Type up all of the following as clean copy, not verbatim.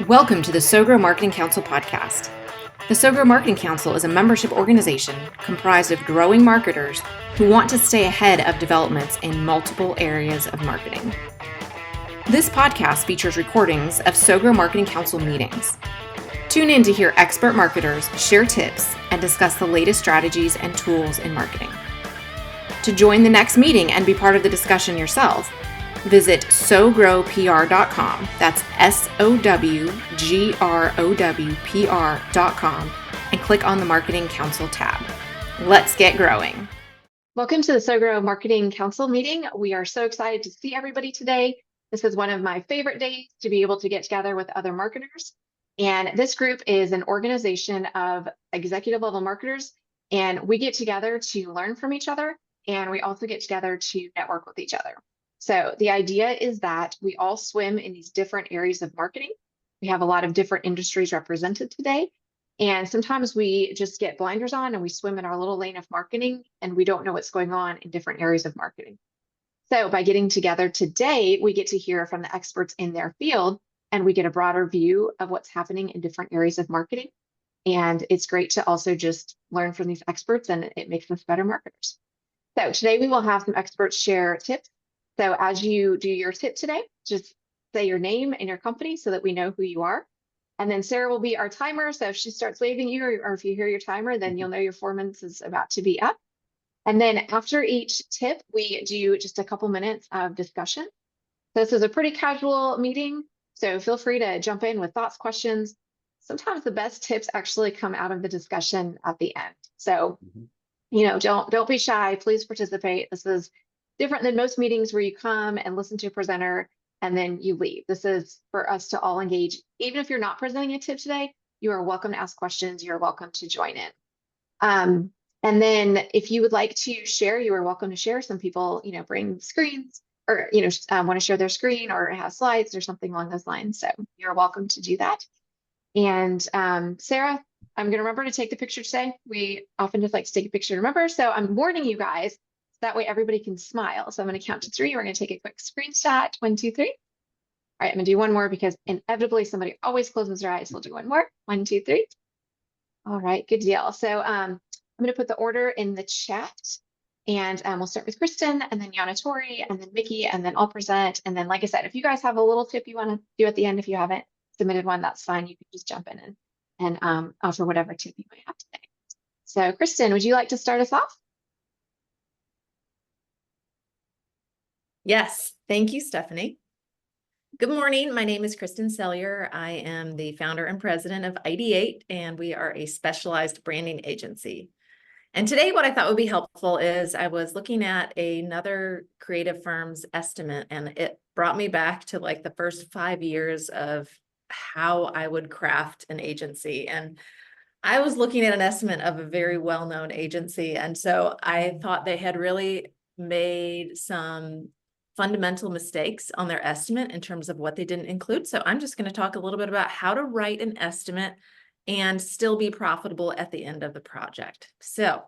Welcome to the SoGrow Marketing Council podcast. The SoGrow Marketing Council is a membership organization comprised of growing marketers who want to stay ahead of developments in multiple areas of marketing. This podcast features recordings of SoGrow Marketing Council meetings. Tune in to hear expert marketers share tips and discuss the latest strategies and tools in marketing. To join the next meeting and be part of the discussion yourself, visit sogrowpr.com. That's SOWGROWPR.com and click on the Marketing Council tab. Let's get growing. Welcome to the SoGrow Marketing Council meeting. We are so excited to see everybody today. This is one of my favorite days to be able to get together with other marketers. And this group is an organization of executive level marketers, and we get together to learn from each other, and we also get together to network with each other. So the idea is that we all swim in these different areas of marketing. We have a lot of different industries represented today. And sometimes we just get blinders on and we swim in our little lane of marketing and we don't know what's going on in different areas of marketing. So by getting together today, we get to hear from the experts in their field and we get a broader view of what's happening in different areas of marketing. And it's great to also just learn from these experts, and it makes us better marketers. So today we will have some experts share tips. So as you do your tip today, just say your name and your company so that we know who you are. And then Sarah will be our timer. So if she starts waving you, or if you hear your timer, then you'll know your 4 minutes is about to be up. And then after each tip, we do just a couple minutes of discussion. So this is a pretty casual meeting, so feel free to jump in with thoughts, questions. Sometimes the best tips actually come out of the discussion at the end. So, don't be shy. Please participate. This is different than most meetings where you come and listen to a presenter and then you leave. This is for us to all engage. Even if you're not presenting a tip today, you are welcome to ask questions. You're welcome to join in. And then if you would like to share, you are welcome to share. Some people, bring screens or, want to share their screen or have slides or something along those lines. So you're welcome to do that. And Sarah, I'm going to remember to take the picture today. We often just like to take a picture to remember. So I'm warning you guys. That way everybody can smile. So I'm going to count to 3. We're going to take a quick screenshot. 1, 2, 3. All right, I'm going to do one more because inevitably somebody always closes their eyes. We'll do one more. 1, 2, 3. All right, good deal. So I'm going to put the order in the chat, and we'll start with Kristen, and then Yana Tori, and then Mickey, and then I'll present. And then, like I said, if you guys have a little tip you want to do at the end, if you haven't submitted one, that's fine. You can just jump in and offer whatever tip you might have today. So Kristen, would you like to start us off? Yes, thank you, Stephanie. Good morning. My name is Kristen Sellier. I am the founder and president of Ideate, and we are a specialized branding agency. And today what I thought would be helpful is I was looking at another creative firm's estimate, and it brought me back to like the first 5 years of how I would craft an agency. And I was looking at an estimate of a very well-known agency. And so I thought they had really made some fundamental mistakes on their estimate in terms of what they didn't include. So I'm just going to talk a little bit about how to write an estimate and still be profitable at the end of the project. So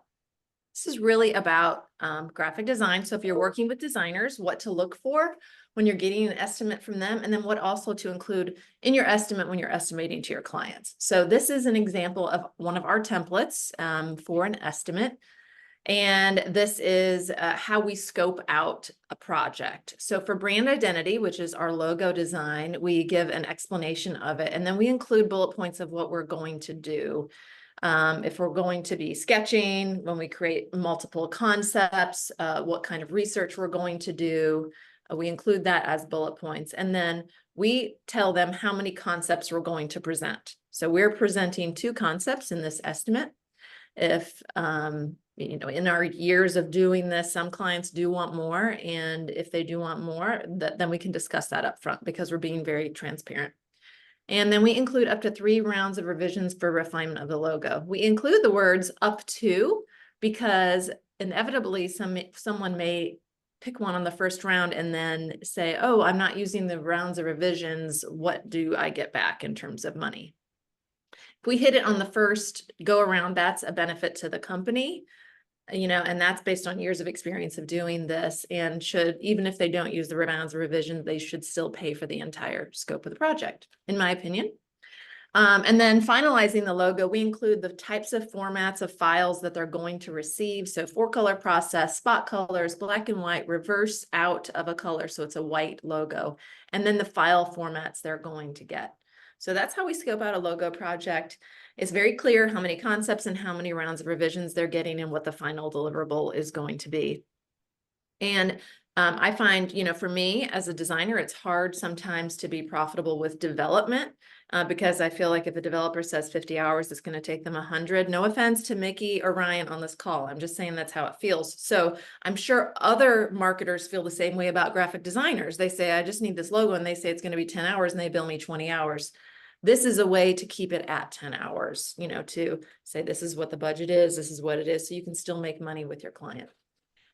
this is really about graphic design. So if you're working with designers, what to look for when you're getting an estimate from them, and then what also to include in your estimate when you're estimating to your clients. So this is an example of one of our templates for an estimate. And this is how we scope out a project. So for brand identity, which is our logo design, we give an explanation of it, and then we include bullet points of what we're going to do. If we're going to be sketching, when we create multiple concepts, what kind of research we're going to do, we include that as bullet points. And then we tell them how many concepts we're going to present. So we're presenting 2 concepts in this estimate. If, in our years of doing this, some clients do want more. And if they do want more, then we can discuss that up front because we're being very transparent. And then we include up to 3 rounds of revisions for refinement of the logo. We include the words up to because inevitably someone may pick one on the first round and then say, oh, I'm not using the rounds of revisions. What do I get back in terms of money? If we hit it on the first go around, that's a benefit to the company. and that's based on years of experience of doing this, and should, even if they don't use the rounds of revision, they should still pay for the entire scope of the project, in my opinion. And then finalizing the logo, we include the types of formats of files that they're going to receive. So 4-color process, spot colors, black and white, reverse out of a color. So it's a white logo, and then the file formats they're going to get. So that's how we scope out a logo project. It's very clear how many concepts and how many rounds of revisions they're getting and what the final deliverable is going to be. And I find, for me as a designer, it's hard sometimes to be profitable with development because I feel like if a developer says 50 hours, it's going to take them 100. No offense to Mickey or Ryan on this call. I'm just saying that's how it feels. So I'm sure other marketers feel the same way about graphic designers. They say, I just need this logo, and they say it's going to be 10 hours and they bill me 20 hours. This is a way to keep it at 10 hours, to say, this is what the budget is, this is what it is, so you can still make money with your client.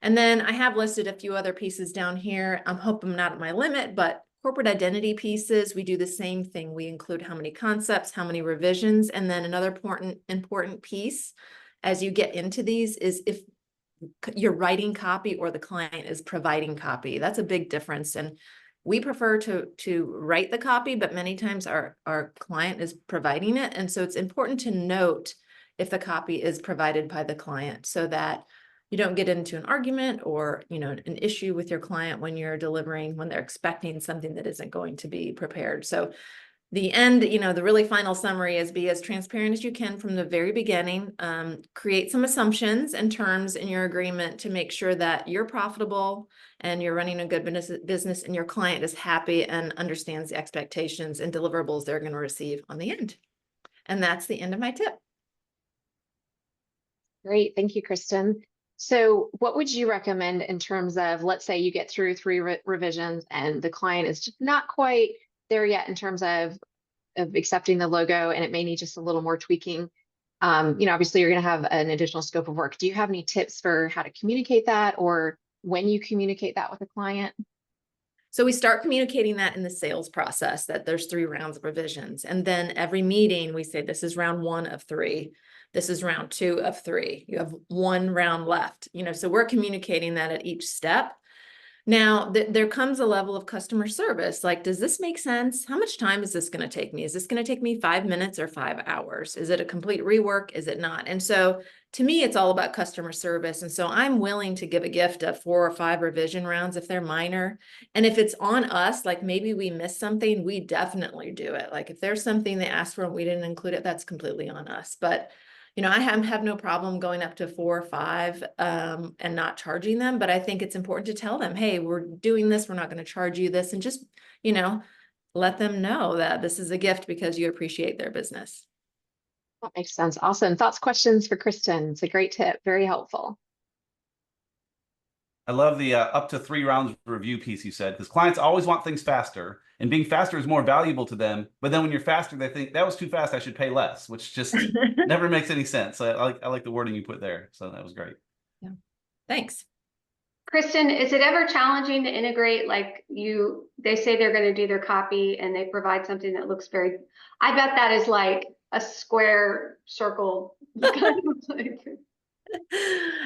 And then I have listed a few other pieces down here. I hope I'm not at my limit, but corporate identity pieces, we do the same thing. We include how many concepts, how many revisions, and then another important piece as you get into these is if you're writing copy or the client is providing copy. That's a big difference. And we prefer to write the copy, but many times our client is providing it. And so it's important to note if the copy is provided by the client so that you don't get into an argument or, an issue with your client when you're delivering, when they're expecting something that isn't going to be prepared. So the end, the really final summary is be as transparent as you can from the very beginning. Create some assumptions and terms in your agreement to make sure that you're profitable and you're running a good business and your client is happy and understands the expectations and deliverables they're going to receive on the end. And that's the end of my tip. Great. Thank you, Kristen. So what would you recommend in terms of, let's say you get through 3 revisions and the client is just not quite there yet in terms of accepting the logo, and it may need just a little more tweaking. Obviously you're going to have an additional scope of work. Do you have any tips for how to communicate that, or when you communicate that with a client? So we start communicating that in the sales process, that there's 3 rounds of revisions. And then every meeting we say, this is round 1 of 3. This is round 2 of 3. You have 1 round left, so we're communicating that at each step. Now, there comes a level of customer service. Like, does this make sense? How much time is this going to take me? Is this going to take me 5 minutes or 5 hours? Is it a complete rework? Is it not? And so to me, it's all about customer service. And so I'm willing to give a gift of 4 or 5 revision rounds if they're minor. And if it's on us, like maybe we missed something, we definitely do it. Like if there's something they asked for and we didn't include it, that's completely on us. But I have no problem going up to 4 or 5 and not charging them, but I think it's important to tell them, hey, we're doing this, we're not going to charge you this, and just, let them know that this is a gift because you appreciate their business. That makes sense. Awesome. Thoughts, questions for Kristen? It's a great tip. Very helpful. I love the up to 3 rounds review piece you said, because clients always want things faster, and being faster is more valuable to them. But then when you're faster, they think that was too fast, I should pay less, which just never makes any sense. So I like the wording you put there. So that was great. Yeah. Thanks. Kristen, is it ever challenging to integrate, like they say they're going to do their copy and they provide something that looks I bet that is like a square circle.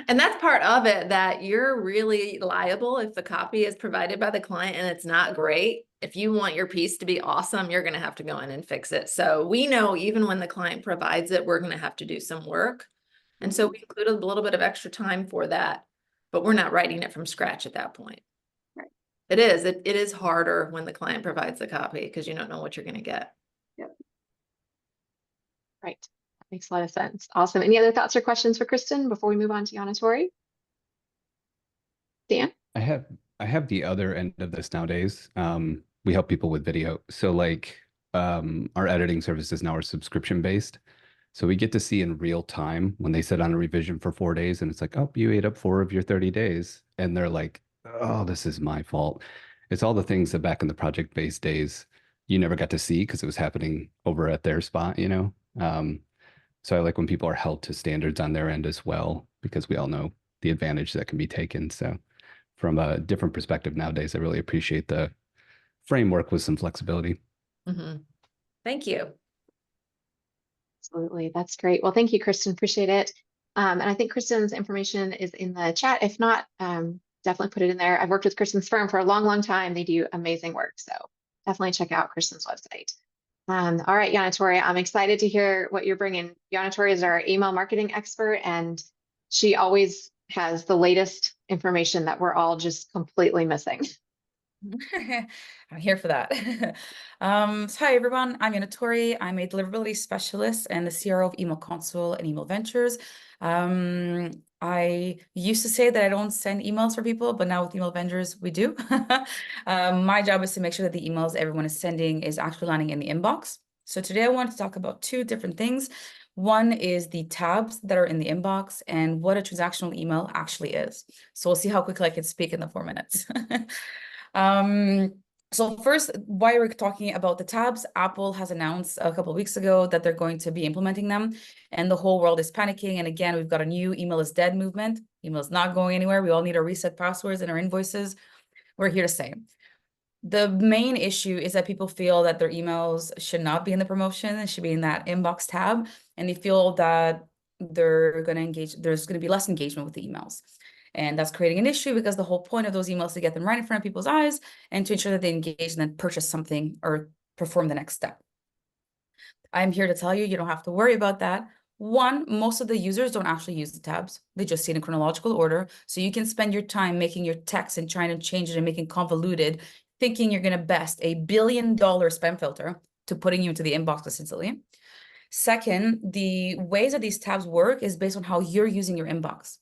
And that's part of it, that you're really liable if the copy is provided by the client and it's not great. If you want your piece to be awesome, you're going to have to go in and fix it. So we know even when the client provides it, we're going to have to do some work. And so we include a little bit of extra time for that, but we're not writing it from scratch at that point. Right. It is harder when the client provides the copy because you don't know what you're going to get. Yep. Right. Makes a lot of sense. Awesome. Any other thoughts or questions for Kristen before we move on to Yanatori? Dan? I have the other end of this nowadays. We help people with video. So like our editing services now are subscription based. So we get to see in real time when they sit on a revision for 4 days and it's like, oh, you ate up 4 of your 30 days. And they're like, oh, this is my fault. It's all the things that back in the project based days you never got to see because it was happening over at their spot, So I like when people are held to standards on their end as well, because we all know the advantage that can be taken. So from a different perspective nowadays, I really appreciate the framework with some flexibility. Mm-hmm. Thank you. Absolutely. That's great. Well, thank you, Kristen. Appreciate it. And I think Kristen's information is in the chat. If not, definitely put it in there. I've worked with Kristen's firm for a long, long time. They do amazing work. So definitely check out Kristen's website. All right, Yana Torre, I'm excited to hear what you're bringing. Yana Torre is our email marketing expert, and she always has the latest information that we're all just completely missing. I'm here for that. So hi everyone, I'm Yana Torre. I'm a deliverability specialist and the CRO of Email Console and Email Ventures. I used to say that I don't send emails for people, but now with Email Ventures, we do. My job is to make sure that the emails everyone is sending is actually landing in the inbox. So today I want to talk about two different things. One is the tabs that are in the inbox and what a transactional email actually is. So we'll see how quickly I can speak in the 4 minutes. So first, why we're talking about the tabs, Apple has announced a couple of weeks ago that they're going to be implementing them, and the whole world is panicking. And again, we've got a new email is dead movement. Email is not going anywhere. We all need to reset passwords in our invoices. We're here to say. The main issue is that people feel that their emails should not be in the promotion. It should be in that inbox tab. And they feel that they're going to engage, there's going to be less engagement with the emails. And that's creating an issue because the whole point of those emails is to get them right in front of people's eyes and to ensure that they engage and then purchase something or perform the next step. I'm here to tell you, you don't have to worry about that. One, most of the users don't actually use the tabs. They just see it in chronological order. So you can spend your time making your text and trying to change it and making convoluted, thinking you're going to best $1 billion spam filter to putting you into the inbox consistently. Second, the ways that these tabs work is based on how you're using your inbox.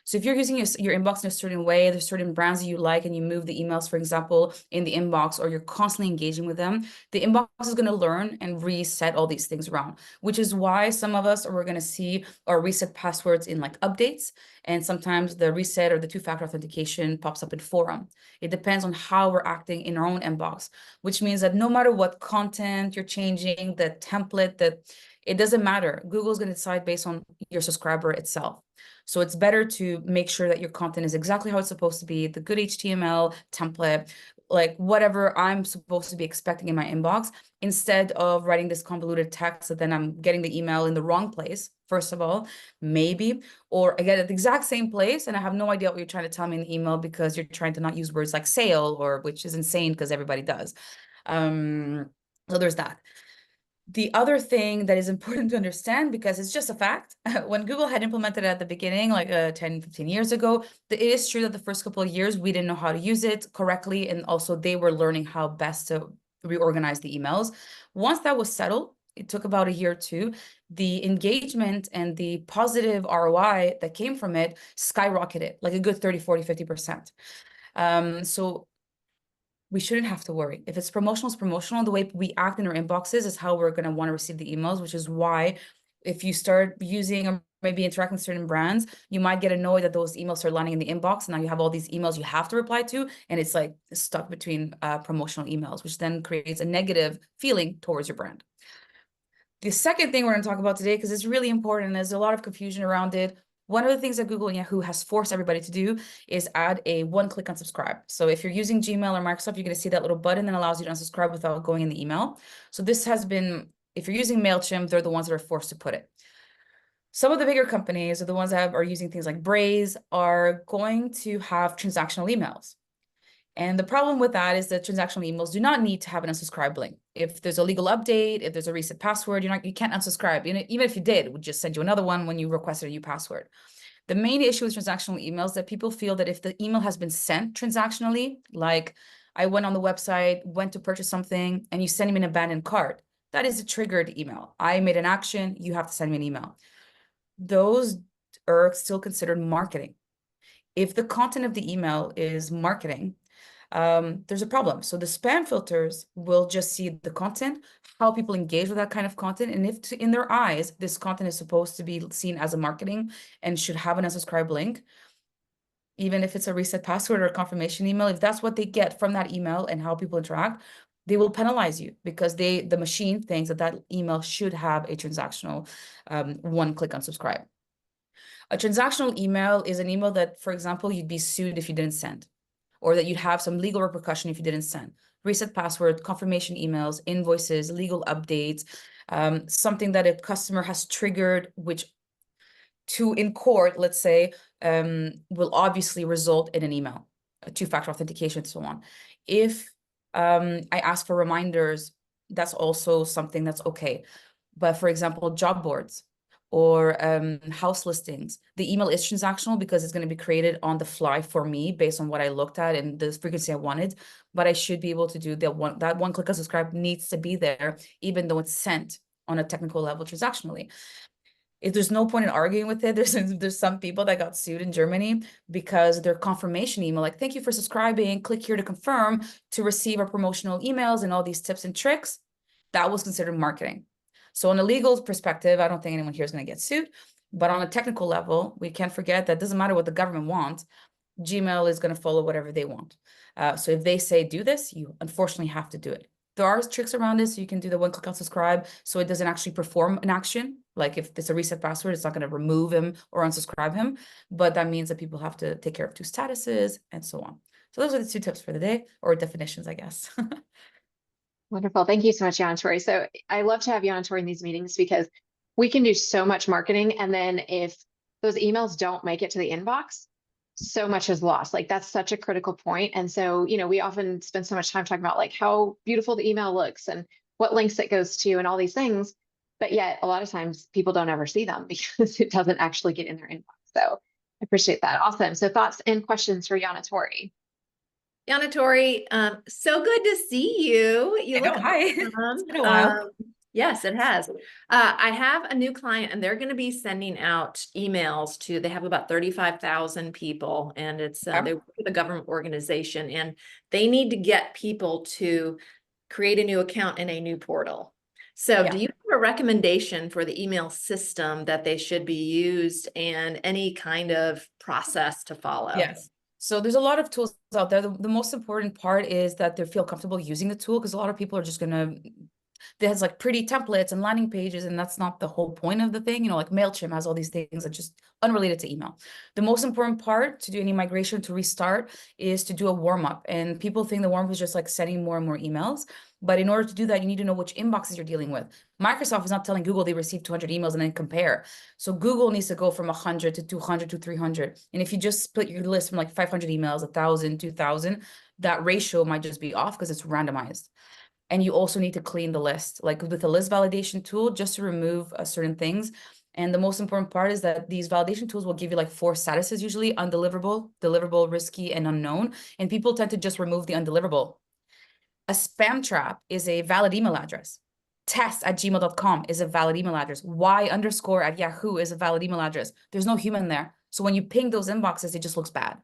So if you're using your inbox in a certain way, there's certain brands that you like and you move the emails, for example, in the inbox, or you're constantly engaging with them, the inbox is going to learn and reset all these things around, which is why some of us are going to see our reset passwords in like updates. And sometimes the reset or the two-factor authentication pops up in forum. It depends on how we're acting in our own inbox, which means that no matter what content you're changing, the template, it doesn't matter. Google's going to decide based on your subscriber itself. So it's better to make sure that your content is exactly how it's supposed to be, the good HTML template, like whatever I'm supposed to be expecting in my inbox, instead of writing this convoluted text that then I'm getting the email in the wrong place, first of all, maybe, or I get at the exact same place and I have no idea what you're trying to tell me in the email because you're trying to not use words like sale, or which is insane because everybody does. So there's that. The other thing that is important to understand, because it's just a fact, when Google had implemented it at the beginning, like 10, 15 years ago, it is true that the first couple of years, we didn't know how to use it correctly. And also they were learning how best to reorganize the emails. Once that was settled, it took about a year or two, the engagement and the positive ROI that came from it skyrocketed, like a good 30, 40, 50%. So we shouldn't have to worry. If it's promotional, it's promotional. The way we act in our inboxes is how we're going to want to receive the emails, which is why if you start using or maybe interacting with certain brands, you might get annoyed that those emails are landing in the inbox. And now you have all these emails you have to reply to, and it's like stuck between promotional emails, which then creates a negative feeling towards your brand. The second thing we're going to talk about today, because it's really important, and there's a lot of confusion around it. One of the things that Google and Yahoo has forced everybody to do is add a one-click unsubscribe. So if you're using Gmail or Microsoft, you're going to see that little button that allows you to unsubscribe without going in the email. So this has been, if you're using MailChimp, they're the ones that are forced to put it. Some of the bigger companies, or the ones that are using things like Braze, are going to have transactional emails. And the problem with that is that transactional emails do not need to have an unsubscribe link. If there's a legal update, if there's a reset password, you can't unsubscribe. Even if you did, it would just send you another one when you requested a new password. The main issue with transactional emails is that people feel that if the email has been sent transactionally, like I went on the website, went to purchase something, and you send me an abandoned cart, that is a triggered email. I made an action, you have to send me an email. Those are still considered marketing. If the content of the email is marketing, there's a problem. So the spam filters will just see the content, how people engage with that kind of content. And if in their eyes, this content is supposed to be seen as a marketing and should have an unsubscribe link, even if it's a reset password or a confirmation email, if that's what they get from that email and how people interact, they will penalize you because the machine thinks that email should have a transactional one-click unsubscribe. A transactional email is an email that, for example, you'd be sued if you didn't send, or that you'd have some legal repercussion if you didn't send. Reset password, confirmation emails, invoices, legal updates, something that a customer has triggered, which to in court, let's say, will obviously result in an email, a two-factor authentication, and so on. If I ask for reminders, that's also something that's okay. But for example, job boards or house listings, the email is transactional because it's going to be created on the fly for me based on what I looked at and the frequency I wanted. But I should be able to do that one click on subscribe needs to be there, even though it's sent on a technical level transactionally. If there's no point in arguing with it, there's some people that got sued in Germany because their confirmation email, like, thank you for subscribing, click here to confirm to receive our promotional emails and all these tips and tricks, that was considered marketing. So on a legal perspective, I don't think anyone here is going to get sued. But on a technical level, we can't forget that it doesn't matter what the government wants, Gmail is going to follow whatever they want. So if they say do this, you unfortunately have to do it. There are tricks around this. You can do the one click on subscribe so it doesn't actually perform an action. Like if it's a reset password, it's not going to remove him or unsubscribe him. But that means that people have to take care of two statuses and so on. So those are the two tips for the day, or definitions, I guess. Wonderful. Thank you so much, Yana Tori. So I love to have Yana Tori in these meetings because we can do so much marketing. And then if those emails don't make it to the inbox, so much is lost. Like that's such a critical point. And so, we often spend so much time talking about like how beautiful the email looks and what links it goes to and all these things. But yet a lot of times people don't ever see them because it doesn't actually get in their inbox. So I appreciate that. Awesome. So thoughts and questions for Yana Tori. Yana Tori, so good to see you. You look Hi. awesome. It's been a while. Yes, it has. I have a new client and they're going to be sending out emails to, they have about 35,000 people and it's, they work with a government organization and they need to get people to create a new account in a new portal. So do you have a recommendation for the email system that they should be used and any kind of process to follow? Yes. So there's a lot of tools out there. The most important part is that they feel comfortable using the tool because a lot of people are just going to, there's like pretty templates and landing pages, and that's not the whole point of the thing. Like MailChimp has all these things that just unrelated to email. The most important part to do any migration to restart is to do a warm-up. And people think the warm-up is just like sending more and more emails. But in order to do that, you need to know which inboxes you're dealing with. Microsoft is not telling Google they received 200 emails and then compare. So Google needs to go from 100 to 200 to 300. And if you just split your list from like 500 emails, 1,000, 2,000, that ratio might just be off because it's randomized. And you also need to clean the list, like with a list validation tool, just to remove certain things. And the most important part is that these validation tools will give you like 4 statuses, usually undeliverable, deliverable, risky, and unknown. And people tend to just remove the undeliverable. A spam trap is a valid email address. test@gmail.com is a valid email address. y_@yahoo is a valid email address. There's no human there. So when you ping those inboxes, it just looks bad.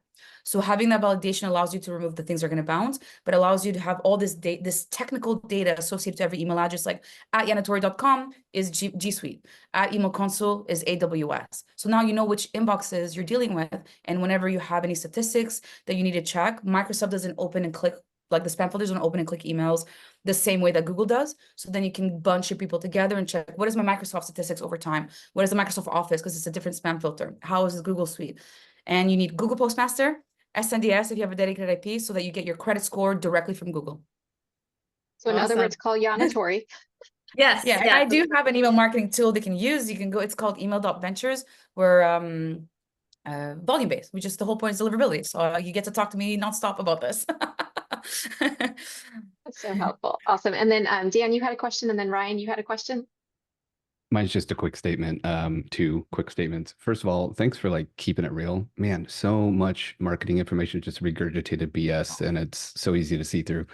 So having that validation allows you to remove the things that are going to bounce, but allows you to have all this this technical data associated to every email address, like @yanatori.com is G Suite, @emailconsole is AWS. So now you know which inboxes you're dealing with. And whenever you have any statistics that you need to check, Microsoft doesn't open and click, like the spam filters don't open and click emails the same way that Google does. So then you can bunch your people together and check, what is my Microsoft statistics over time? What is the Microsoft Office? Because it's a different spam filter. How is the Google Suite? And you need Google Postmaster, SNDS if you have a dedicated IP, so that you get your credit score directly from Google. So in other Awesome. words, call Yana Tori. Yes. Yeah, and I do have an email marketing tool they can use. You can go, it's called email.ventures. We're volume-based, which is the whole point is deliverability. So you get to talk to me nonstop about this. That's so helpful. Awesome. And then Dan, you had a question, and then Ryan, you had a question. Mine's just a quick statement, 2 quick statements. First of all, thanks for like keeping it real. Man, so much marketing information, just regurgitated BS, and it's so easy to see through.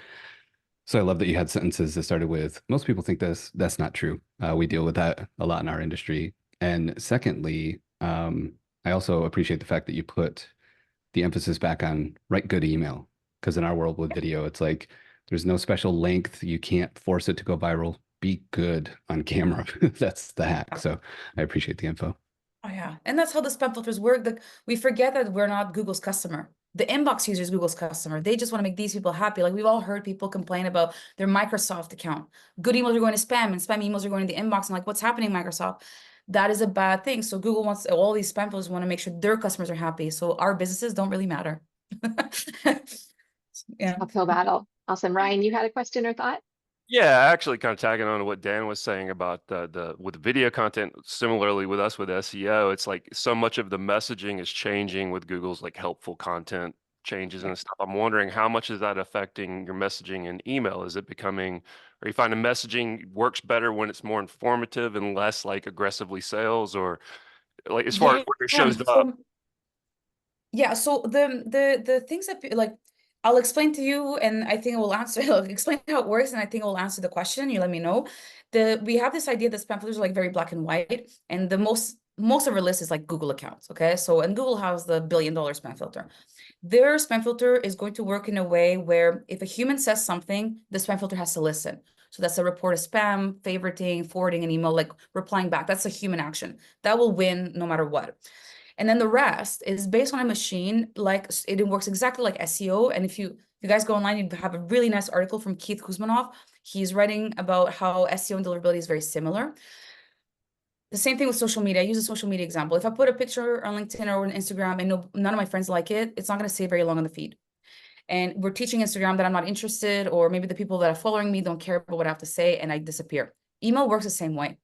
So I love that you had sentences that started with, most people think that's not true. We deal with that a lot in our industry. And secondly, I also appreciate the fact that you put the emphasis back on write good email, because in our world with video, it's like, there's no special length. You can't force it to go viral. Be good on camera. That's the hack. So I appreciate the info. Oh yeah. And that's how the spam filters work. We forget that we're not Google's customer. The inbox user is Google's customer. They just want to make these people happy. Like we've all heard people complain about their Microsoft account. Good emails are going to spam and spam emails are going to the inbox. And like, what's happening, Microsoft? That is a bad thing. So Google wants, all these spam filters want to make sure their customers are happy. So our businesses don't really matter. Yeah. Uphill battle. Awesome. Ryan, you had a question or thought? Yeah, actually kind of tagging on to what Dan was saying about the with video content, similarly with us with SEO, it's like so much of the messaging is changing with Google's like helpful content changes and stuff. I'm wondering how much is that affecting your messaging in email? Is it becoming, are you finding messaging works better when it's more informative and less like aggressively sales, or like as far as where it shows up? So yeah, so the things that like I'll explain to you, and I think it will answer. I'll explain how it works, and I think it will answer the question. You let me know. We have this idea that spam filters are like very black and white, and the most of our list is like Google accounts. Okay, so and Google has the $1 billion spam filter. Their spam filter is going to work in a way where if a human says something, the spam filter has to listen. So that's a report of spam, favoriting, forwarding an email, like replying back. That's a human action that will win no matter what. And then the rest is based on a machine, like it works exactly like SEO. And if you guys go online, you have a really nice article from Keith Kuzmanoff. He's writing about how SEO and deliverability is very similar. The same thing with social media. I use a social media example. If I put a picture on LinkedIn or on Instagram and none of my friends like it, it's not going to stay very long on the feed. And we're teaching Instagram that I'm not interested, or maybe the people that are following me don't care about what I have to say, and I disappear. Email works the same way.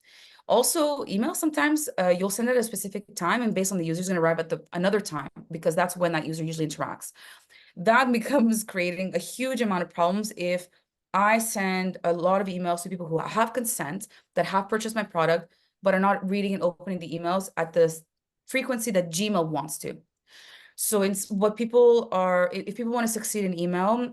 Also, email sometimes you'll send it at a specific time, and based on the user is going to arrive at another time, because that's when that user usually interacts. That becomes creating a huge amount of problems if I send a lot of emails to people who have consent, that have purchased my product, but are not reading and opening the emails at the frequency that Gmail wants to. So it's what people are, if people want to succeed in email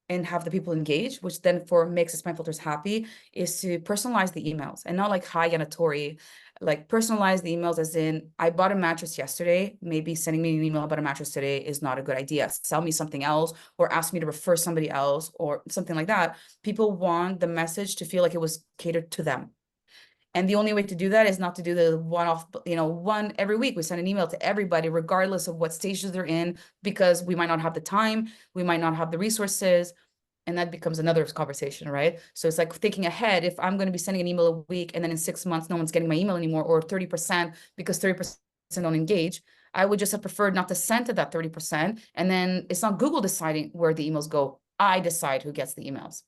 and have the people engage, which then makes the spam filters happy, is to personalize the emails, and not like hi Yanatori, like personalize the emails as in, I bought a mattress yesterday, maybe sending me an email about a mattress today is not a good idea. Sell me something else, or ask me to refer somebody else, or something like that. People want the message to feel like it was catered to them. And the only way to do that is not to do the one-off, one every week. We send an email to everybody, regardless of what stages they're in, because we might not have the time, we might not have the resources, and that becomes another conversation, right? So it's like thinking ahead. If I'm going to be sending an email a week, and then in 6 months, no one's getting my email anymore, or 30%, because 30% don't engage, I would just have preferred not to send to that 30%. And then it's not Google deciding where the emails go. I decide who gets the emails.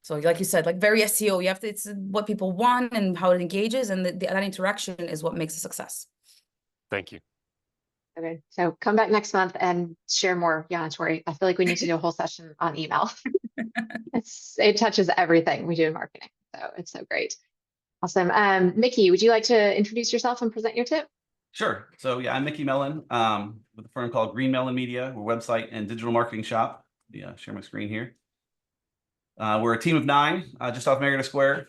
So like you said, like very SEO, you have to, it's what people want and how it engages, and that interaction is what makes a success. Thank you. Okay, so come back next month and share more, Yanatori. I feel like we need to do a whole session on email. It touches everything we do in marketing, so it's so great. Awesome. Mickey, would you like to introduce yourself and present your tip? Sure. So yeah, I'm Mickey Mellon with a firm called Green Mellon Media. We're a website and digital marketing shop. Yeah, share my screen here. We're a team of 9 just off Marietta Square.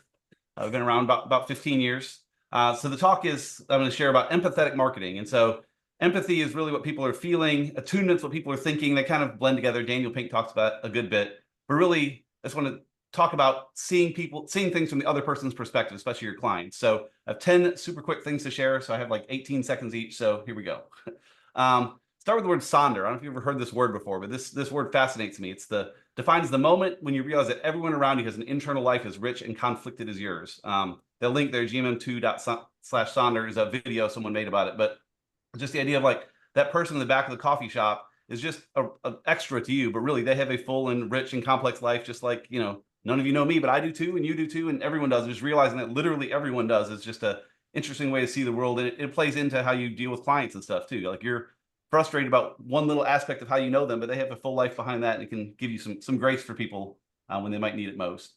We've been around about 15 years. So the talk is, I'm going to share about empathetic marketing. And so empathy is really what people are feeling. Attunement's what people are thinking. They kind of blend together. Daniel Pink talks about a good bit. But really, I just want to talk about seeing things from the other person's perspective, especially your clients. So I have 10 super quick things to share. So I have like 18 seconds each. So here we go. Start with the word sonder. I don't know if you've ever heard this word before, but this word fascinates me. It's defines the moment when you realize that everyone around you has an internal life as rich and conflicted as yours. The link there, gmm2.com/sonder, is a video someone made about it. But just the idea of like that person in the back of the coffee shop is just an extra to you, but really they have a full and rich and complex life, just like, none of you know me, but I do too, and you do too, and everyone does. And just realizing that literally everyone does is just a interesting way to see the world. And it plays into how you deal with clients and stuff too. Like you're frustrated about one little aspect of how you know them, but they have a full life behind that, and it can give you some grace for people when they might need it most.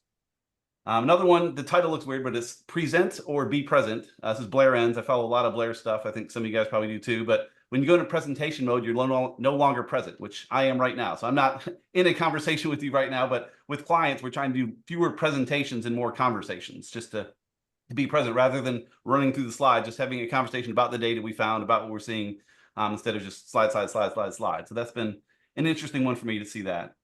Another one, the title looks weird, but it's present or be present. This is Blair Enns. I follow a lot of Blair stuff. I think some of you guys probably do too. But when you go into presentation mode, you're no longer present, which I am right now. So I'm not in a conversation with you right now, but with clients, we're trying to do fewer presentations and more conversations, just to be present rather than running through the slide, just having a conversation about the data we found, about what we're seeing, instead of just slide. So that's been an interesting one for me to see that.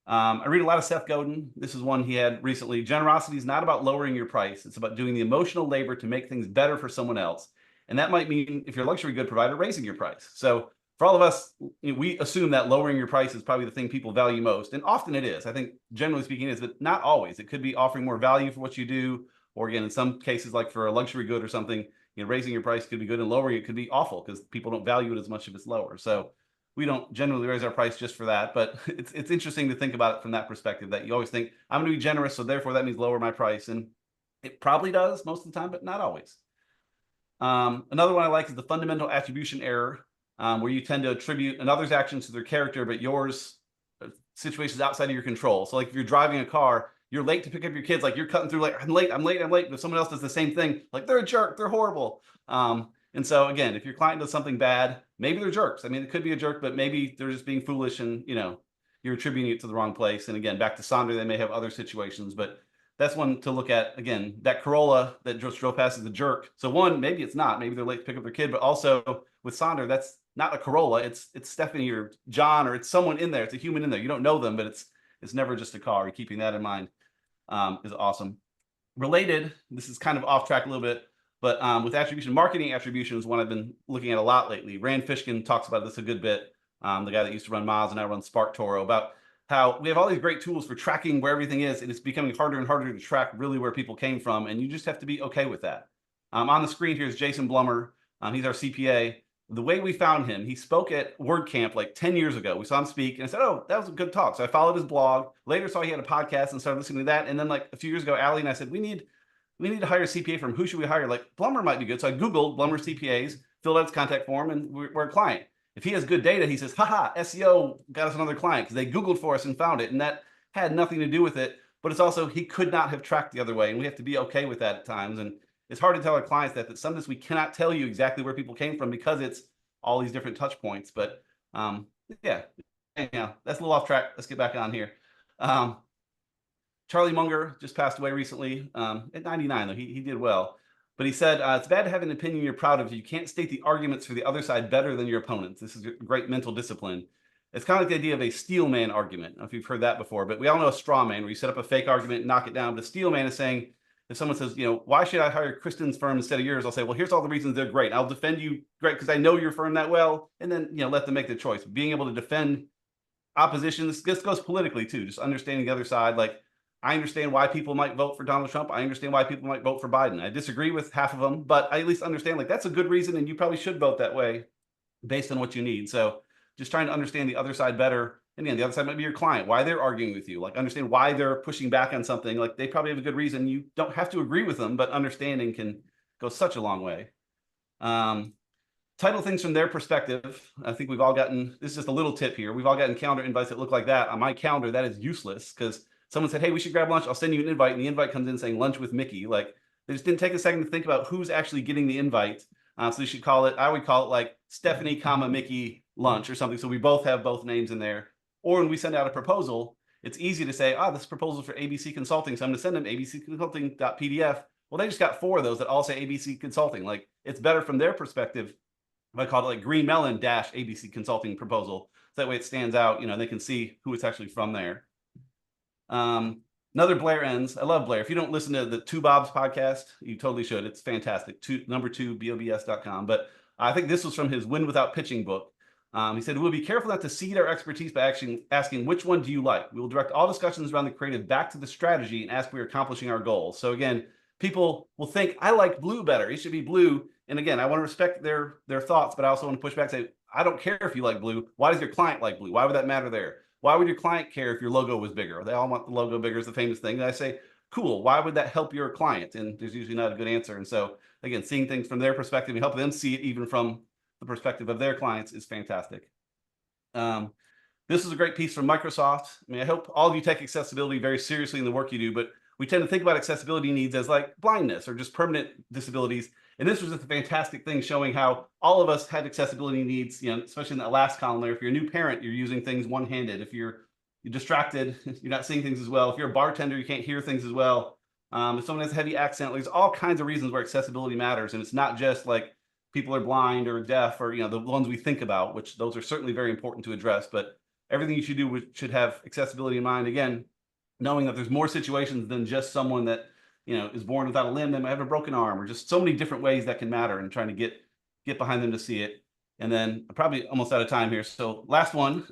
I read a lot of Seth Godin. This is one he had recently. Generosity is not about lowering your price. It's about doing the emotional labor to make things better for someone else. And that might mean, if you're a luxury good provider, raising your price. So for all of us, we assume that lowering your price is probably the thing people value most. And often it is. I think generally speaking it is, but not always. It could be offering more value for what you do. Or again, in some cases, like for a luxury good or something, raising your price could be good and lowering it could be awful because people don't value it as much if it's lower. So we don't generally raise our price just for that, but it's interesting to think about it from that perspective, that you always think I'm going to be generous, so therefore that means lower my price, and it probably does most of the time, but not always. Another one I like is the fundamental attribution error, where you tend to attribute another's actions to their character, but yours situations outside of your control. So like if you're driving a car, you're late to pick up your kids, like you're cutting through like, I'm late. But if someone else does the same thing, like they're a jerk, they're horrible. And so again, if your client does something bad, maybe they're jerks. I mean, it could be a jerk, but maybe they're just being foolish and, you're attributing it to the wrong place. And again, back to Sonder, they may have other situations, but that's one to look at. Again, that Corolla that just drove past is a jerk. So one, maybe it's not, maybe they're late to pick up their kid, but also with Sonder, that's not a Corolla. It's Stephanie or John, or it's someone in there. It's a human in there. You don't know them, but it's never just a car. You're keeping that in mind is awesome. Related, this is kind of off track a little bit, but with attribution, marketing attribution is one I've been looking at a lot lately. Rand Fishkin talks about this a good bit. The guy that used to run Moz and now runs SparkToro, about how we have all these great tools for tracking where everything is, and it's becoming harder and harder to track really where people came from, and you just have to be okay with that. On the screen here is Jason Blummer. He's our CPA. The way we found him, he spoke at WordCamp like 10 years ago. We saw him speak and I said, oh, that was a good talk. So I followed his blog. Later saw he had a podcast and started listening to that. And then like a few years ago, Allie and I said, we need to hire a CPA from who should we hire? Like Blummer might be good. So I Googled Blummer CPAs, filled out his contact form, and we're a client. If he has good data, he says, haha, SEO got us another client because they Googled for us and found it. And that had nothing to do with it. But it's also, he could not have tracked the other way. And we have to be okay with that at times. And it's hard to tell our clients that sometimes we cannot tell you exactly where people came from because it's all these different touch points. But yeah, anyhow, that's a little off track. Let's get back on here. Charlie Munger just passed away recently at 99, though. He did well. But he said, it's bad to have an opinion you're proud of. You can't state the arguments for the other side better than your opponents. This is great mental discipline. It's kind of like the idea of a steel man argument. I don't know if you've heard that before, but we all know a straw man where you set up a fake argument and knock it down. But a steel man is saying, if someone says, why should I hire Kristen's firm instead of yours? I'll say, well, here's all the reasons they're great. I'll defend you great because I know your firm that well. And then, let them make the choice. Being able to defend opposition, this goes politically too, just understanding the other side. Like, I understand why people might vote for Donald Trump. I understand why people might vote for Biden. I disagree with half of them, but I at least understand like that's a good reason. And you probably should vote that way based on what you need. So just trying to understand the other side better. And again, the other side might be your client, why they're arguing with you, like understand why they're pushing back on something. Like they probably have a good reason. You don't have to agree with them, but understanding can go such a long way. Title things from their perspective. I think we've all gotten, this is just a little tip here. We've all gotten calendar invites that look like that. On my calendar, that is useless because someone said, hey, we should grab lunch. I'll send you an invite. And the invite comes in saying lunch with Mickey. Like they just didn't take a second to think about who's actually getting the invite. So you should call it, I would call it like Stephanie, Mickey lunch or something. So we both have both names in there. Or when we send out a proposal, it's easy to say, this proposal is for ABC Consulting. So I'm going to send them abcconsulting.pdf. Well, they just got 4 of those that all say ABC Consulting. Like it's better from their perspective if I call it like Green Melon ABC Consulting proposal. So that way it stands out, they can see who it's actually from there. Another Blair Ends. I love Blair. If you don't listen to the Two Bobs podcast, you totally should. It's fantastic. Number 2, BOBS.com. But I think this was from his Win Without Pitching book. He said, we'll be careful not to seed our expertise by asking which one do you like? We will direct all discussions around the creative back to the strategy and ask if we are accomplishing our goals. So again, people will think, I like blue better. It should be blue. And again, I want to respect their thoughts, but I also want to push back and say, I don't care if you like blue. Why does your client like blue? Why would that matter there? Why would your client care if your logo was bigger? They all want the logo bigger is the famous thing. And I say, cool, why would that help your client? And there's usually not a good answer. And so again, seeing things from their perspective and help them see it even from the perspective of their clients is fantastic. This is a great piece from Microsoft. I mean, I hope all of you take accessibility very seriously in the work you do, but we tend to think about accessibility needs as like blindness or just permanent disabilities. And this was just a fantastic thing showing how all of us had accessibility needs, especially in that last column there. If you're a new parent, you're using things one-handed. If you're distracted, you're not seeing things as well. If you're a bartender, you can't hear things as well. If someone has a heavy accent, there's all kinds of reasons where accessibility matters. And it's not just like people are blind or deaf or, the ones we think about, which those are certainly very important to address. But everything you should do should have accessibility in mind. Again, knowing that there's more situations than just someone that, is born without a limb, they might have a broken arm, or just so many different ways that can matter, and trying to get behind them to see it. And then I'm probably almost out of time here. So last one,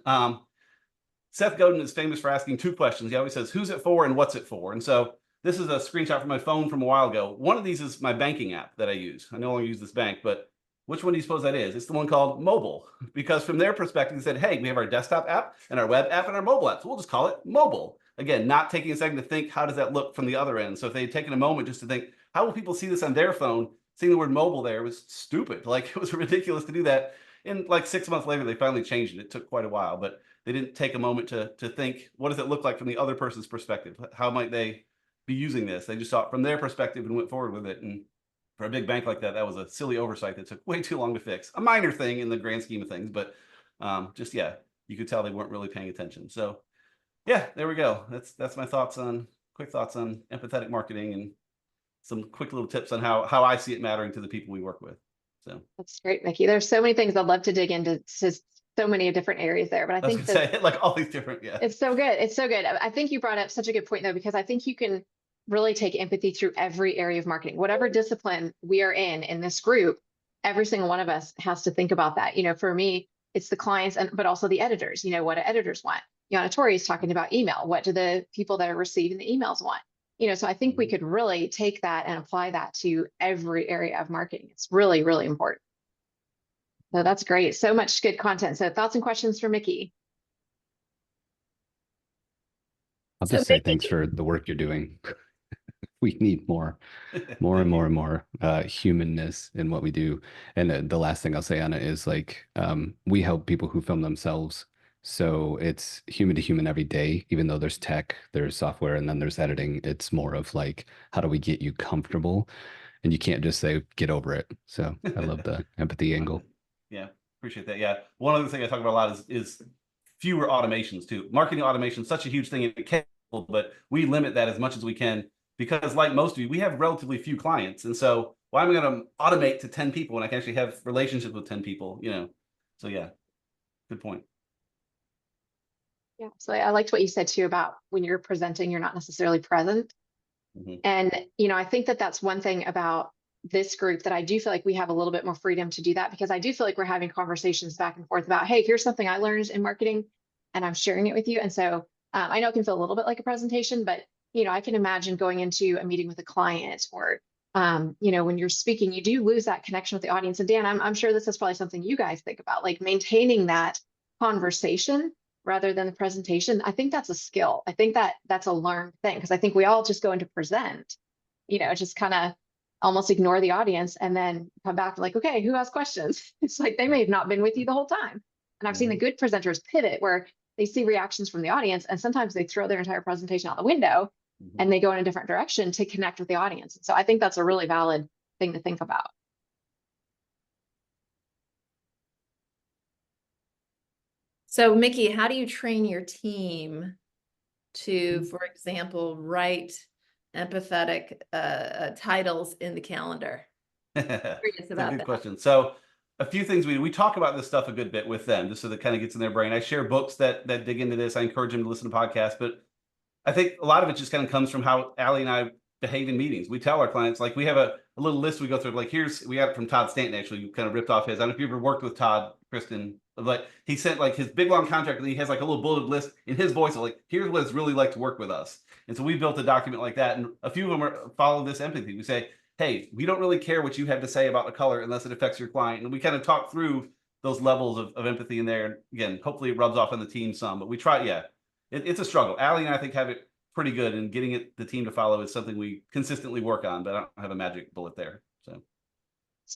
Seth Godin is famous for asking 2 questions. He always says, who's it for and what's it for? And so this is a screenshot from my phone from a while ago. One of these is my banking app that I use. I no longer use this bank, but which one do you suppose that is? It's the one called mobile, because from their perspective, they said, hey, we have our desktop app and our web app and our mobile app. So we'll just call it mobile. Again, not taking a second to think, how does that look from the other end? So if they'd taken a moment just to think, how will people see this on their phone? Seeing the word mobile there was stupid. Like, it was ridiculous to do that. And like 6 months later, they finally changed it. It took quite a while, but they didn't take a moment to think, what does it look like from the other person's perspective? How might they be using this? They just saw it from their perspective and went forward with it. And for a big bank like that, that was a silly oversight that took way too long to fix. A minor thing in the grand scheme of things, but just, yeah, you could tell they weren't really paying attention. So yeah, there we go. That's my quick thoughts on empathetic marketing and some quick little tips on how I see it mattering to the people we work with. So That's great, Mickey. There's so many things I'd love to dig into, just so many different areas there, but I I was think gonna that say, like all these different, yeah. it's so good. It's so good. I think you brought up such a good point though, because I think you can really take empathy through every area of marketing, whatever discipline we are in this group. Every single one of us has to think about that. You know, for me, it's the clients, but also the editors. You know, what do editors want? Yana Tori is talking about email. What do the people that are receiving the emails want? You know, so I think we could really take that and apply that to every area of marketing. It's really, really important. So that's great. So much good content. So thoughts and questions for Mickey? I'll So just say Mickey- thanks for the work you're doing. We need more humanness in what we do. And the last thing I'll say on it is like, we help people who film themselves. So it's human to human every day, even though there's tech, there's software, and then there's editing. It's more of like, how do we get you comfortable? And you can't just say, get over it. So I love the empathy angle. Yeah, appreciate that. Yeah. One other thing I talk about a lot is fewer automations too. Marketing automation is such a huge thing in Canva, but we limit that as much as we can because, like most of you, we have relatively few clients. And so why am I going to automate to 10 people when I can actually have relationships with 10 people, you know? So yeah, good point. Yeah, so I liked what you said too about when you're presenting, you're not necessarily present. And, you know, I think that that's one thing about this group that I do feel like we have a little bit more freedom to do that, because I do feel like we're having conversations back and forth about, hey, here's something I learned in marketing and I'm sharing it with you. And so I know it can feel a little bit like a presentation, but, you know, I can imagine going into a meeting with a client or, you know, when you're speaking, you do lose that connection with the audience. And Dan, I'm sure this is probably something you guys think about, like maintaining that conversation rather than the presentation. I think that's a skill. I think that that's a learned thing, because I think we all just go into present, you know, just kind of almost ignore the audience and then come back like, okay, who has questions? It's like they may have not been with you the whole time. And I've seen the good presenters pivot where they see reactions from the audience and sometimes they throw their entire presentation out the window and they go in a different direction to connect with the audience. And so I think that's a really valid thing to think about. So Mickey, how do you train your team to, for example, write empathetic titles in the calendar? It's a about good that. question. So a few things we talk about this stuff a good bit with them, just so that kind of gets in their brain. I share books that dig into this. I encourage them to listen to podcasts, but I think a lot of it just kind of comes from how Allie and I behave in meetings. We tell our clients, like, we have a little list we go through, like, we got it from Todd Stanton, actually. We kind of ripped off his. I don't know if you ever worked with Todd, Kristen, like he sent like his big long contract and he has like a little bulleted list in his voice of like, here's what it's really like to work with us. And so we built a document like that. And a few of them follow this empathy. We say, hey, we don't really care what you have to say about the color unless it affects your client. And we kind of talk through those levels of empathy in there. And again, hopefully it rubs off on the team some, but we try, yeah, it's a struggle. Allie and I think have it pretty good, and getting the team to follow is something we consistently work on, but I don't have a magic bullet there. So.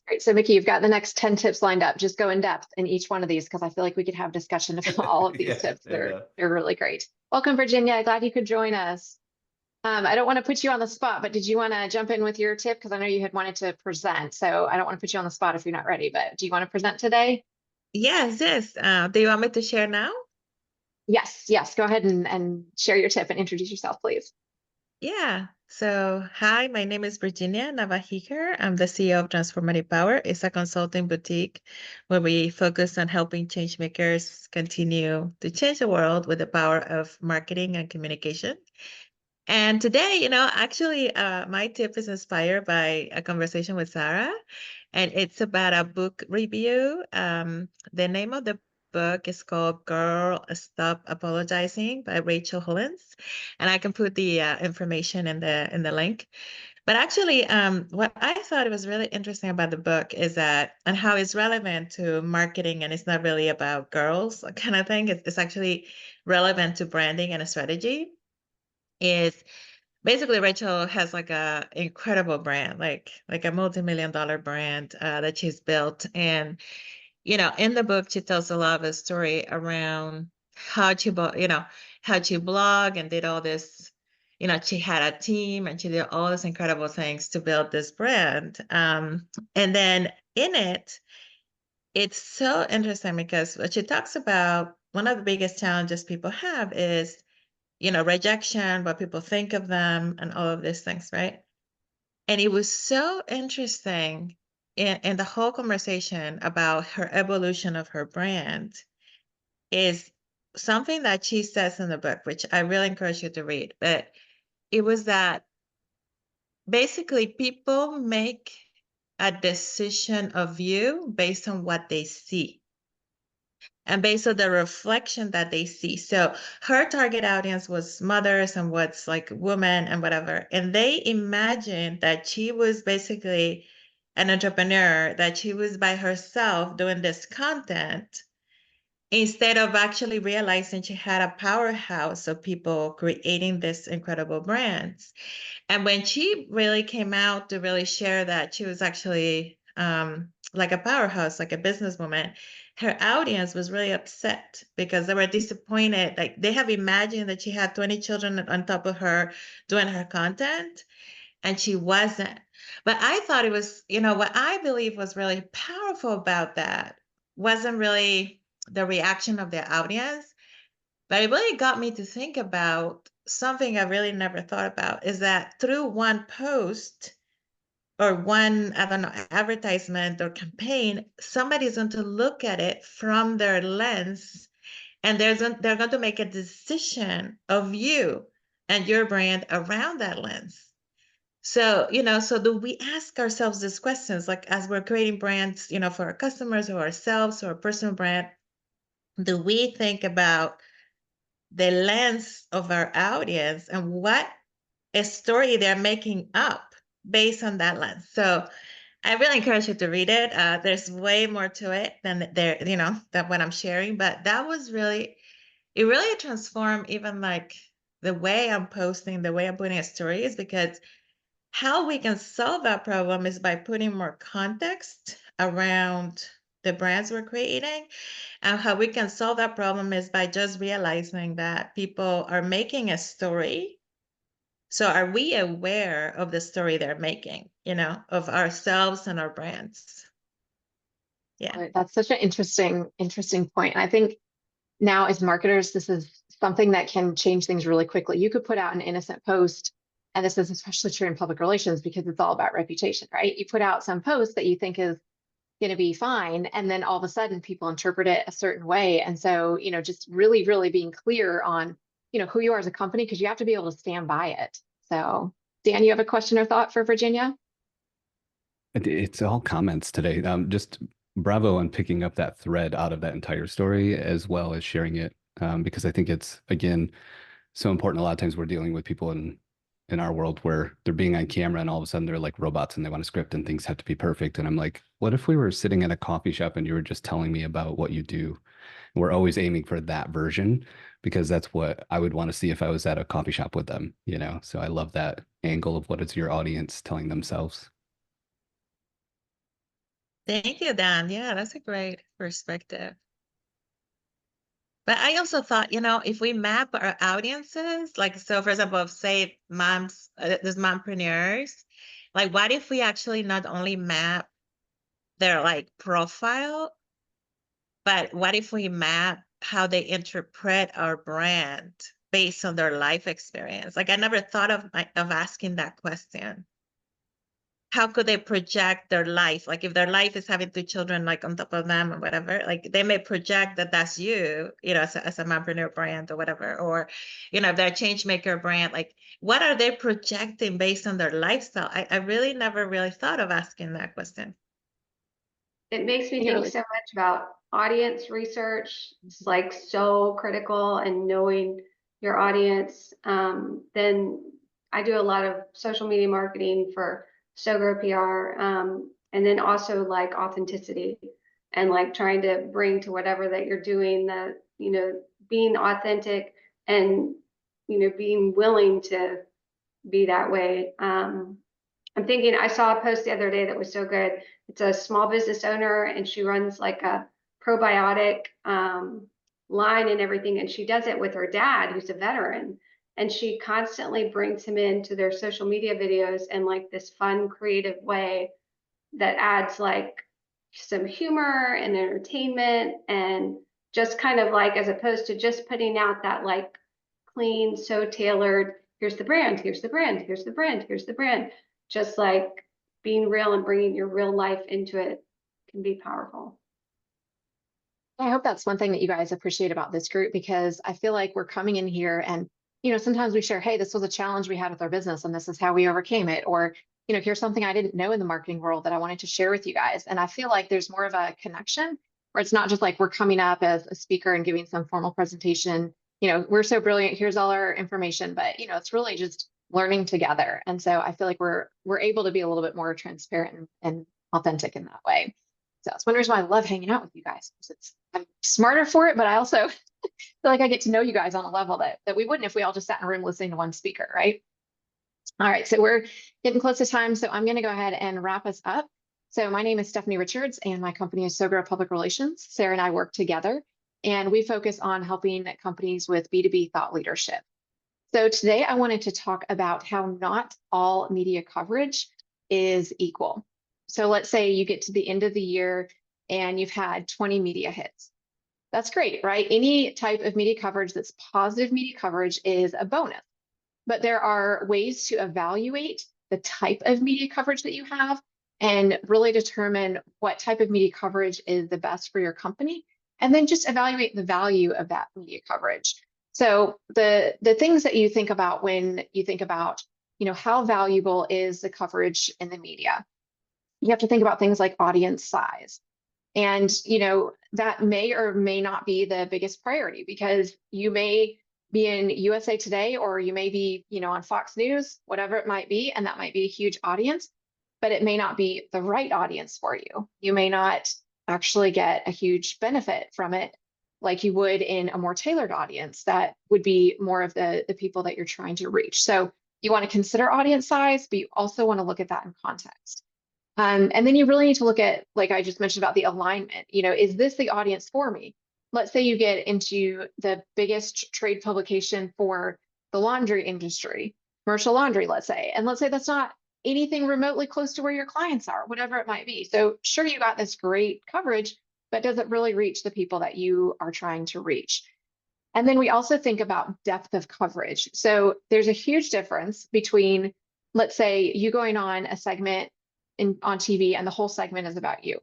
Great. So Mickey, you've got the next 10 tips lined up. Just go in depth in each one of these, because I feel like we could have discussion about all of these Yeah, tips. yeah. They're really great. Welcome, Virginia. Glad you could join us. I don't want to put you on the spot, but did you want to jump in with your tip? Because I know you had wanted to present. So I don't want to put you on the spot if you're not ready, but do you want to present today? Yes. Do you want me to share now? Yes. Go ahead and share your tip and introduce yourself, please. Yeah. So, hi, my name is Virginia Navajiker. I'm the CEO of Transformative Power. It's a consulting boutique where we focus on helping change makers continue to change the world with the power of marketing and communication. And today, actually, my tip is inspired by a conversation with Sarah, and it's about a book review. The name of the book is called Girl, Stop Apologizing by Rachel Hollins, and I can put the information in the link. But actually, what I thought was really interesting about the book is that, and how it's relevant to marketing, and it's not really about girls kind of thing. It's actually relevant to branding and a strategy. Is basically Rachel has like a incredible brand, like a multi-million-dollar brand that she's built, and in the book she tells a lot of a story around how she how she blog and did all this. She had a team and she did all these incredible things to build this brand. And then in it, it's so interesting because what she talks about, one of the biggest challenges people have is, rejection, what people think of them, and all of these things, right? And it was so interesting in the whole conversation about her evolution of her brand is something that she says in the book, which I really encourage you to read. But it was that basically people make a decision of you based on what they see and based on the reflection that they see. So her target audience was mothers and what's like women and whatever. And they imagined that she was basically an entrepreneur, that she was by herself doing this content, instead of actually realizing she had a powerhouse of people creating this incredible brands. And when she really came out to really share that she was actually like a powerhouse, like a businesswoman, her audience was really upset because they were disappointed. Like they have imagined that she had 20 children on top of her doing her content, and she wasn't. But I thought it was, what I believe was really powerful about that wasn't really the reaction of the audience, but it really got me to think about something I really never thought about, is that through one post or one, I don't know, advertisement or campaign, somebody's going to look at it from their lens, and they're going to make a decision of you and your brand around that lens. So, so do we ask ourselves these questions, like as we're creating brands, for our customers or ourselves or a personal brand, do we think about the lens of our audience and what a story they're making up based on that lens? So I really encourage you to read it. There's way more to it than than what I'm sharing, but that was it really transformed even like the way I'm posting, the way I'm putting a stories, because how we can solve that problem is by putting more context around the brands we're creating. And how we can solve that problem is by just realizing that people are making a story. So are we aware of the story they're making, of ourselves and our brands? Yeah. Right, that's such an interesting point. And I think now as marketers, this is something that can change things really quickly. You could put out an innocent post, and this is especially true in public relations because it's all about reputation, right? You put out some post that you think is going to be fine, and then all of a sudden people interpret it a certain way. And so, just really, really being clear on, who you are as a company, because you have to be able to stand by it. So, Dan, you have a question or thought for Virginia? It's all comments today. Just bravo on picking up that thread out of that entire story as well as sharing it, because I think it's, again, so important. A lot of times we're dealing with people in our world where they're being on camera and all of a sudden they're like robots and they want a script and things have to be perfect. And I'm like, what if we were sitting in a coffee shop and you were just telling me about what you do? We're always aiming for that version because that's what I would want to see if I was at a coffee shop with them, So I love that angle of what is your audience telling themselves. Thank you, Dan. Yeah, that's a great perspective. But I also thought, if we map our audiences, like, so for example, say moms, there's mompreneurs, like what if we actually not only map their like profile, but what if we map how they interpret our brand based on their life experience? Like I never thought of asking that question. How could they project their life? Like if their life is having 2 children like on top of them or whatever, like they may project that that's you, as a mompreneur brand or whatever, or, if they're a change maker brand, like what are they projecting based on their lifestyle? I really never really thought of asking that question. It makes me Yeah. think so much about audience research. It's like so critical, and knowing your audience. Then I do a lot of social media marketing for SoGrow PR, and then also like authenticity and like trying to bring to whatever that you're doing, that, you know, being authentic and, you know, being willing to be that way. I'm thinking, I saw a post the other day that was so good. It's a small business owner and she runs like a probiotic line and everything. And she does it with her dad, who's a veteran. And she constantly brings him into their social media videos in like this fun, creative way that adds like some humor and entertainment, and just kind of like, as opposed to just putting out that like clean, so tailored, here's the brand, here's the brand, here's the brand, here's the brand. Just like being real and bringing your real life into it can be powerful. I hope that's one thing that you guys appreciate about this group, because I feel like we're coming in here and, you know, sometimes we share, hey, this was a challenge we had with our business and this is how we overcame it. Or, you know, here's something I didn't know in the marketing world that I wanted to share with you guys. And I feel like there's more of a connection where it's not just like we're coming up as a speaker and giving some formal presentation. You know, we're so brilliant, here's all our information, but, you know, it's really just learning together. And so I feel like we're able to be a little bit more transparent and authentic in that way. So that's one reason why I love hanging out with you guys. I'm smarter for it, but I also feel like I get to know you guys on a level that we wouldn't if we all just sat in a room listening to one speaker, right? All right, so we're getting close to time, so I'm going to go ahead and wrap us up. So my name is Stephanie Richards, and my company is SoGrow Public Relations. Sarah and I work together, and we focus on helping companies with B2B thought leadership. So today I wanted to talk about how not all media coverage is equal. So let's say you get to the end of the year and you've had 20 media hits. That's great, right? Any type of media coverage that's positive media coverage is a bonus. But there are ways to evaluate the type of media coverage that you have and really determine what type of media coverage is the best for your company, and then just evaluate the value of that media coverage. So the things that you think about when you think about, you know, how valuable is the coverage in the media, you have to think about things like audience size. And, you know, that may or may not be the biggest priority, because you may be in USA Today, or you may be, you know, on Fox News, whatever it might be, and that might be a huge audience, but it may not be the right audience for you. You may not actually get a huge benefit from it like you would in a more tailored audience that would be more of the people that you're trying to reach. So you want to consider audience size, but you also want to look at that in context. And then you really need to look at, like I just mentioned about the alignment, you know, is this the audience for me? Let's say you get into the biggest trade publication for the laundry industry, commercial laundry, let's say, and let's say that's not anything remotely close to where your clients are, whatever it might be. So sure, you got this great coverage, but does it really reach the people that you are trying to reach? And then we also think about depth of coverage. So there's a huge difference between, let's say, you going on a segment on TV and the whole segment is about you,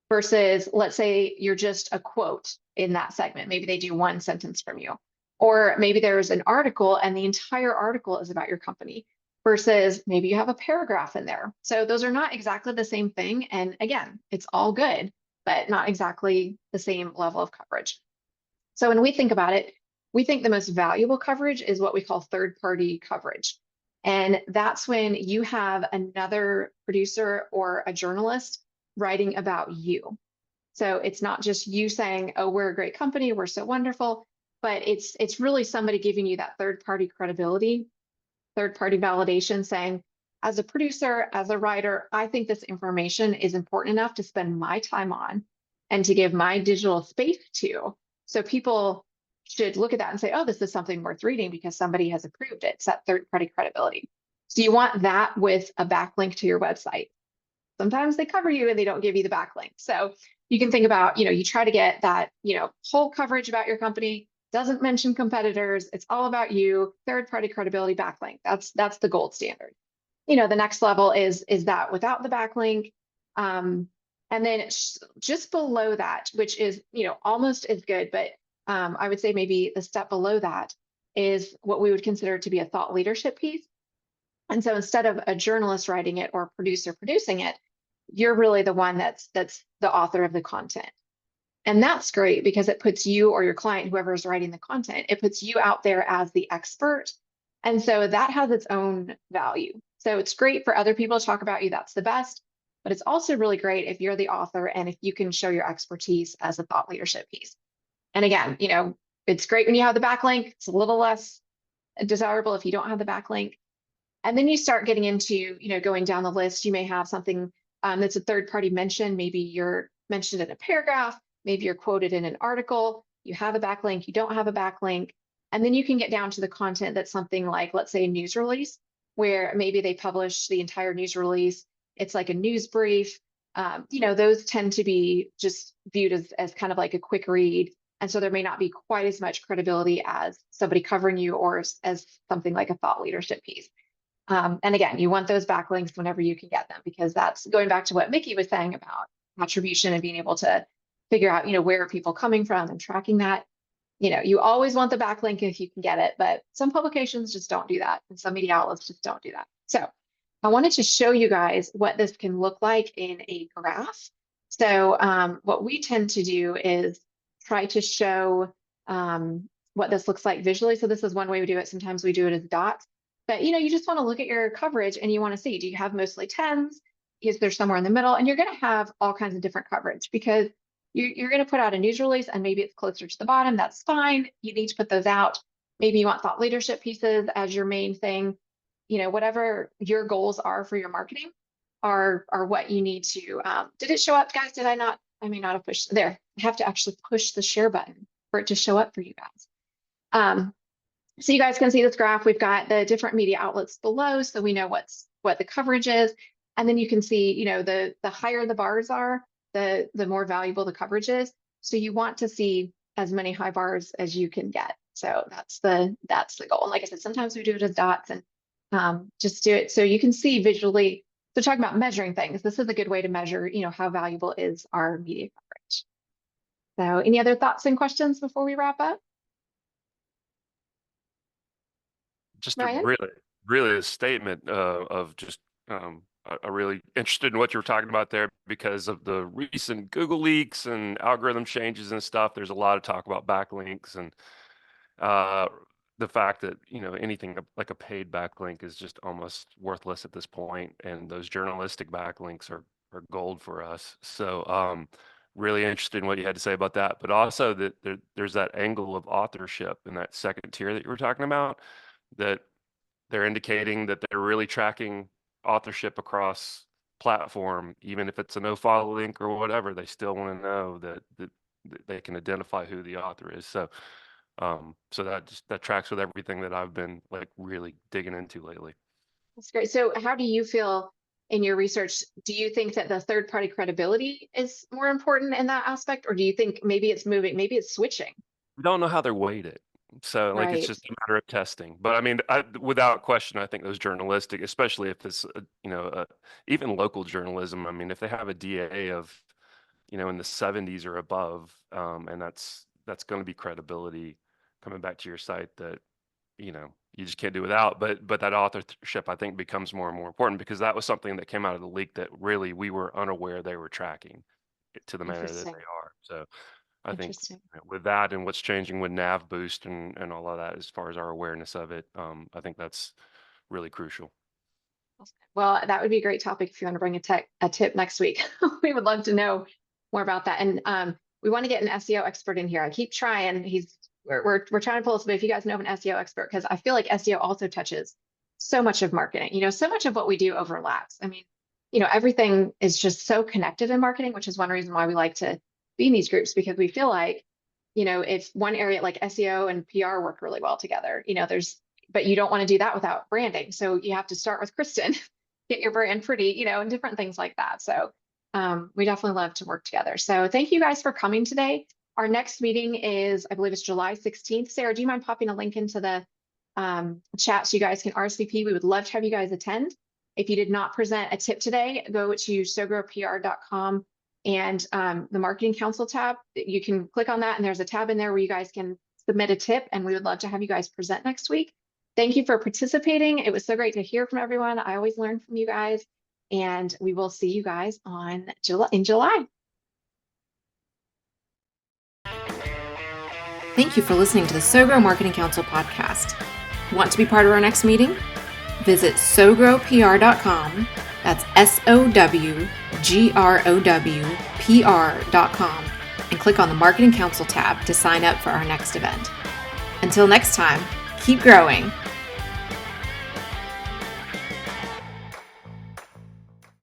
versus let's say you're just a quote in that segment. Maybe they do one sentence from you, or maybe there's an article and the entire article is about your company, versus maybe you have a paragraph in there. So those are not exactly the same thing. And again, it's all good, but not exactly the same level of coverage. So when we think about it, we think the most valuable coverage is what we call third-party coverage. And that's when you have another producer or a journalist writing about you. So it's not just you saying, oh, we're a great company, we're so wonderful, but it's really somebody giving you that third-party credibility, third-party validation, saying, as a producer, as a writer, I think this information is important enough to spend my time on and to give my digital space to. So people should look at that and say, oh, this is something worth reading because somebody has approved it. It's that third-party credibility. So you want that with a backlink to your website. Sometimes they cover you and they don't give you the backlink. So you can think about, you know, you try to get that, you know, whole coverage about your company, doesn't mention competitors. It's all about you, third-party credibility backlink. That's the gold standard. You know, the next level is that without the backlink. And then just below that, which is, you know, almost as good, but I would say maybe the step below that is what we would consider to be a thought leadership piece. And so instead of a journalist writing it or a producer producing it, you're really the one that's the author of the content. And that's great because it puts you or your client, whoever is writing the content, it puts you out there as the expert And so that has its own value. So it's great for other people to talk about you. That's the best. But it's also really great if you're the author and if you can show your expertise as a thought leadership piece. And again, it's great when you have the backlink. It's a little less desirable if you don't have the backlink. And then you start getting into, going down the list. You may have something that's a third-party mention. Maybe you're mentioned in a paragraph. Maybe you're quoted in an article. You have a backlink. You don't have a backlink. And then you can get down to the content that's something like, let's say, a news release, where maybe they publish the entire news release. It's like a news brief. Those tend to be just viewed as kind of like a quick read. And so there may not be quite as much credibility as somebody covering you or as something like a thought leadership piece. And again, you want those backlinks whenever you can get them, because that's going back to what Mickey was saying about attribution and being able to figure out, where are people coming from and tracking that. You always want the backlink if you can get it, but some publications just don't do that. And some media outlets just don't do that. So I wanted to show you guys what this can look like in a graph. So what we tend to do is try to show what this looks like visually. So this is one way we do it. Sometimes we do it as dots. But you just want to look at your coverage and you want to see, do you have mostly 10s? Is there somewhere in the middle? And you're going to have all kinds of different coverage, because you're going to put out a news release and maybe it's closer to the bottom. That's fine. You need to put those out. Maybe you want thought leadership pieces as your main thing. Whatever your goals are for your marketing are what you need to. Did it show up, guys? Did I not? I may not have pushed there. I have to actually push the share button for it to show up for you guys. So you guys can see this graph. We've got the different media outlets below, so we know what the coverage is. And then you can see, the higher the bars are, the more valuable the coverage is. So you want to see as many high bars as you can get. So that's the goal. And like I said, sometimes we do it as dots and just do it so you can see visually. So talking about measuring things, this is a good way to measure, how valuable is our media coverage. So any other thoughts and questions before we wrap up? Just Ryan? really a statement of just I'm really interested in what you were talking about there, because of the recent Google leaks and algorithm changes and stuff. There's a lot of talk about backlinks and the fact that anything like a paid backlink is just almost worthless at this point, and those journalistic backlinks are gold for us. So really interested in what you had to say about that, but also that there's that angle of authorship in that second tier that you were talking about, that they're indicating that they're really tracking authorship across platform. Even if it's a no follow link or whatever, they still want to know that they can identify who the author is. So so that tracks with everything that I've been like really digging into lately. That's great. So how do you feel in your research? Do you think that the third party credibility is more important in that aspect, or do you think maybe it's moving, maybe it's switching? We don't know how they're weighted. So like it's just a matter of testing. But I mean, without question, I think those journalistic, especially if it's even local journalism. I mean, if they have a DA of in the 70s or above, and that's going to be credibility coming back to your site that you just can't do without. But that authorship, I think, becomes more and more important, because that was something that came out of the leak that really we were unaware they were tracking it to the manner that they are. So I think with that and what's changing with Nav Boost and all of that, as far as our awareness of it, I think that's really crucial. Well, that would be a great topic if you want to bring a tip next week. We would love to know more about that. And we want to get an SEO expert in here. I keep trying. We're trying to pull this, but if you guys know of an SEO expert, because I feel like SEO also touches so much of marketing. So much of what we do overlaps. I mean, everything is just so connected in marketing, which is one reason why we like to be in these groups, because we feel like, if one area like SEO and PR work really well together, but you don't want to do that without branding. So you have to start with Kristen, get your brand pretty, and different things like that. So we definitely love to work together. So thank you guys for coming today. Our next meeting is, I believe it's July 16th. Sarah, do you mind popping a link into the chat so you guys can RSVP? We would love to have you guys attend. If you did not present a tip today, go to sogrowpr.com and the Marketing Council tab. You can click on that, and there's a tab in there where you guys can submit a tip, and we would love to have you guys present next week. Thank you for participating. It was so great to hear from everyone. I always learn from you guys, and we will see you guys in July. Thank you for listening to the SoGrow Marketing Council podcast. Want to be part of our next meeting? Visit sogrowpr.com. That's SOWGROWPR.com and click on the Marketing Council tab to sign up for our next event. Until next time, keep growing.